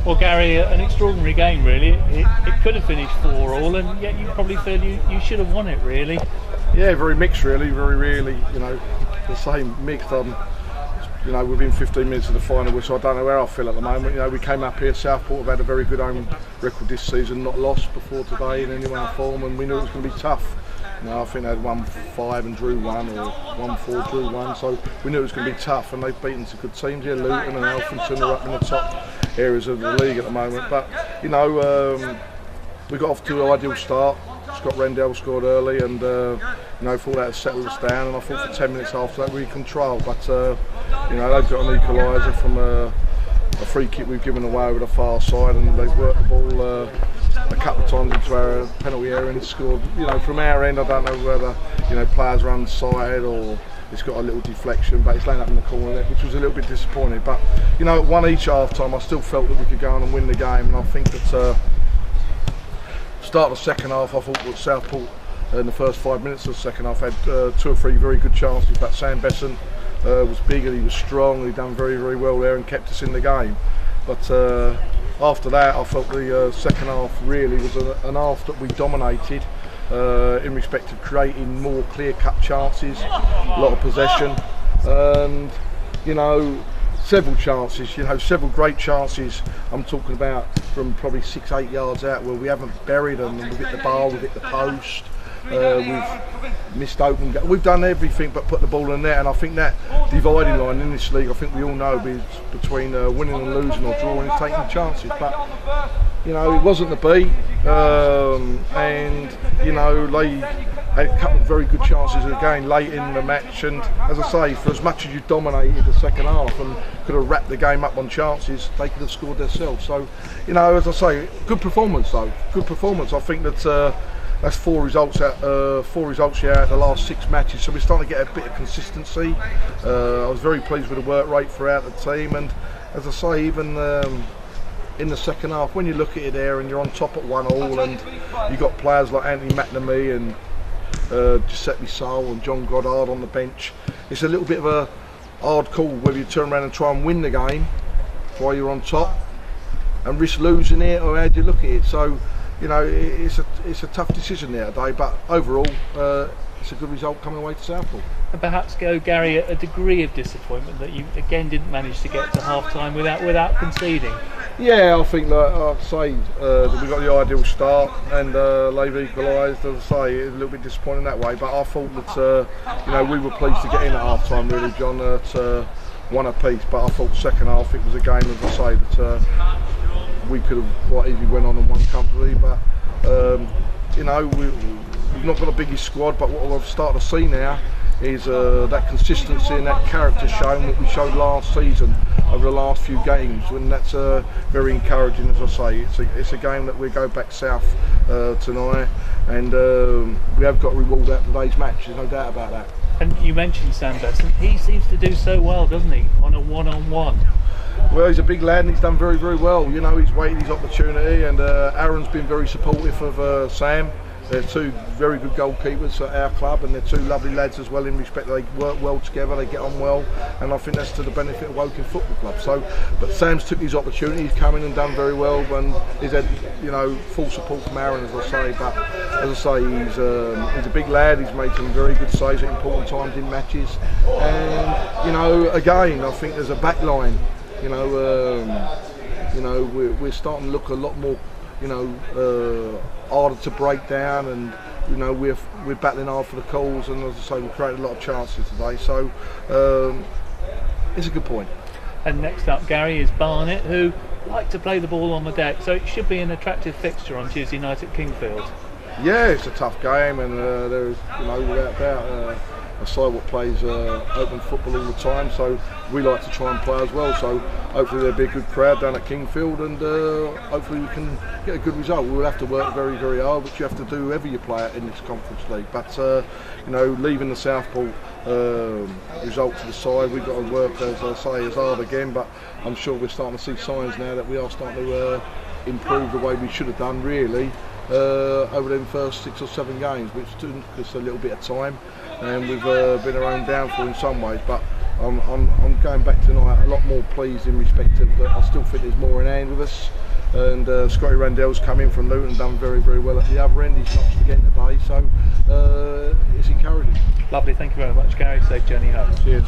Well, Gary, an extraordinary game really. It could have finished 4-4, and yet you probably feel you should have won it really. Yeah, very mixed really, very really, the same mixed. Within 15 minutes of the final, which I don't know where I feel at the moment. We came up here, Southport have had a very good home record this season, not lost before today in any way or form, and we knew it was going to be tough. I think they had 1-5 and drew 1, or 1-4 drew 1, so we knew it was going to be tough, and they've beaten some good teams here. Luton and Alphington are up in the top areas of the league at the moment, but we got off to an ideal start. Scott Rendell scored early, and thought that had settled us down, and I thought for 10 minutes after that we controlled, but they've got an equaliser from a free kick we've given away over the far side, and they've worked the ball a couple of times into our penalty area and scored. From our end, I don't know whether players are unsighted or it's got a little deflection, but it's laying up in the corner, which was a little bit disappointing. But at 1 each half time, I still felt that we could go on and win the game, and I think that start of the second half, I thought that Southport in the first 5 minutes of the second half had 2 or 3 very good chances, but Sam Besant was big and he was strong, he'd done very, very well there and kept us in the game. But after that, I felt the second half really was an half that we dominated in respect of creating more clear-cut chances, a lot of possession, and several chances, several great chances. I'm talking about from probably 6-8 yards out where we haven't buried them, and we've hit the bar, we've hit the post, we've missed open. We've done everything but put the ball in there, and I think that dividing line in this league, I think we all know, is between winning and losing or drawing is taking chances. But it wasn't to be, and they had a couple of very good chances again late in the match, and as I say, for as much as you dominated the second half and could have wrapped the game up on chances, they could have scored themselves. So, as I say, good performance though. Good performance. I think that that's 4 results out of the last 6 matches. So we're starting to get a bit of consistency. I was very pleased with the work rate throughout the team, and as I say, even in the second half, when you look at it there and you're on top at 1-1, and you've got players like Anthony McNamee and Giuseppe Sowell and John Goddard on the bench, it's a little bit of a hard call whether you turn around and try and win the game while you're on top and risk losing it, or how do you look at it. So it's a tough decision there today, but overall it's a good result coming away to Southport. And perhaps, Gary, a degree of disappointment that you again didn't manage to get to half time without conceding. Yeah, I think I'd say that we got the ideal start, and they've equalised. As I say, it's a little bit disappointing that way, but I thought that we were pleased to get in at half time really, John, at 1 apiece. But I thought second half it was a game, as I say, that we could have quite easily went on and won comfortably. But we've not got the biggest squad, but what I've started to see now is that consistency and that character shown what we showed last season over the last few games, and that's very encouraging. As I say, it's a game that we go back south tonight, and we have got reward out of today's match, there's no doubt about that. And you mentioned Sam Besant, he seems to do so well, doesn't he, on a one-on-one? Well, he's a big lad and he's done very, very well. He's waited his opportunity, and Aaron's been very supportive of Sam. They're 2 very good goalkeepers at our club, and they're 2 lovely lads as well in respect that they work well together, they get on well, and I think that's to the benefit of Woking Football Club. So, but Sam's took his opportunity, he's come in and done very well, and he's had full support from Aaron, as I say. But as I say, he's a big lad, he's made some very good saves at important times in matches, and again, I think there's a back line. We're starting to look a lot more harder to break down, and we're battling hard for the calls, and as I say, we've created a lot of chances today, so it's a good point. And next up, Gary, is Barnet, who like to play the ball on the deck, so it should be an attractive fixture on Tuesday night at Kingfield. Yeah, it's a tough game, and there's without doubt a side that plays open football all the time, so we like to try and play as well. So hopefully there'll be a good crowd down at Kingfield, and hopefully we can get a good result. We'll have to work very, very hard, which you have to do whoever you play in this conference league. But leaving the Southport result to the side, we've got to work, as I say, as hard again. But I'm sure we're starting to see signs now that we are starting to improve the way we should have done, really. Over them first 6 or 7 games, which took us a little bit of time, and we've been our own downfall in some ways, but I'm going back tonight a lot more pleased in respect of that. I still think there's more in hand with us. And Scotty Randell's come in from Luton, done very, very well at the other end. He's notched again today, so it's encouraging. Lovely, thank you very much, Gary. Safe journey home. Cheers.